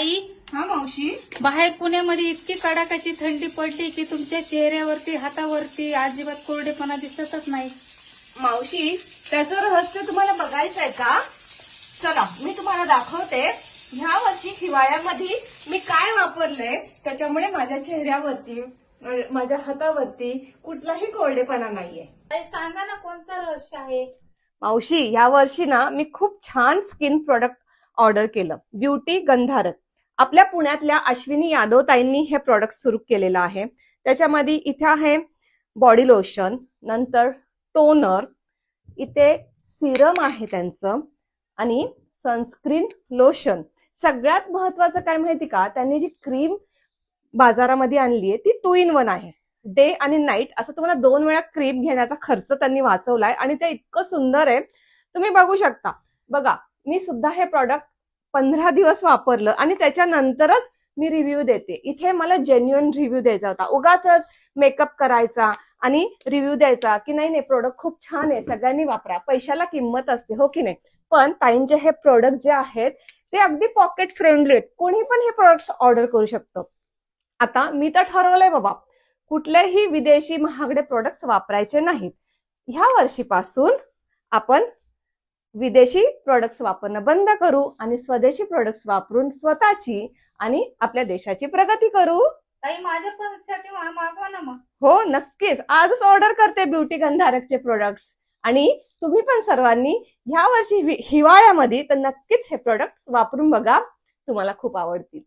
ताई, हा मावशी, बाहेर पुण्यामध्ये इतकी कडाक्याची थंडी पडली की तुमच्या चेहऱ्यावरती हातावरती अजिबात कोरडेपणा दिसतच नाही. मावशी त्याचं रहस्य तुम्हाला बघायचंय का? चला मी तुम्हाला दाखवते. ह्या वर्षी हिवाळ्यामध्ये मी काय वापरलंय त्याच्यामुळे माझ्या चेहऱ्यावरती माझ्या हातावरती कुठलाही कोरडेपणा नाहीये. ताई सांगा ना, कोणतं रहस्य आहे? मावशी, या वर्षी ना मी खूप छान स्किन प्रोडक्ट ऑर्डर केलं. ब्युटी गंधारक. आपल्या पुण्यातल्या अश्विनी यादव ताईंनी हे प्रोडक्ट सुरू केलेलं आहे. त्याच्यामध्ये इथे आहे बॉडी लोशन, नंतर टोनर, इथे सिरम आहे त्यांचं, आणि सनस्क्रीन लोशन. सगळ्यात महत्वाचं काय माहिती का, त्यांनी जी क्रीम बाजारामध्ये आणली आहे ती 2 in 1 आहे. डे आणि नाईट असं तुम्हाला 2 वेळा क्रीम घेण्याचा खर्च त्यांनी वाचवलाय आणि ते इतकं सुंदर आहे, तुम्ही बघू शकता. बघा, मी सुद्धा हे प्रॉडक्ट 15 दिवस वापरलं आणि त्याच्यानंतरच मी रिव्ह्यू देते. इथे मला जेन्युइन रिव्ह्यू द्यायचा होता, उगाच मेकअप करायचा आणि रिव्ह्यू द्यायचा की नाही नाही प्रोडक्ट खूप छान आहे, सगळ्यांनी वापरा, पैशाला किंमत असते, हो की नाही. पण ताईंचे हे प्रोडक्ट जे आहेत ते अगदी पॉकेट फ्रेंडली आहेत, कोणी पण हे प्रोडक्ट्स ऑर्डर करू शकतं. आता मी तर ठरवलंय बाबा, कुठलेही विदेशी महागडे प्रोडक्ट्स वापरायचे नाहीत. ह्या वर्षीपासून आपण विदेशी प्रोडक्ट्स वापरणं बंद करू आणि स्वदेशी प्रोडक्ट्स वापरून स्वतःची आणि आपल्या देशाची प्रगती करू. ताई, माझ्या पण साठी मागवा ना मग. हो नक्कीच, आजच ऑर्डर करते ब्युटी गंधारकचे प्रोडक्ट्स. आणि तुम्ही पण सर्वांनी ह्या वर्षी हिवाळ्यामध्ये तर नक्कीच हे प्रोडक्ट्स वापरून बघा, तुम्हाला खूप आवडतील.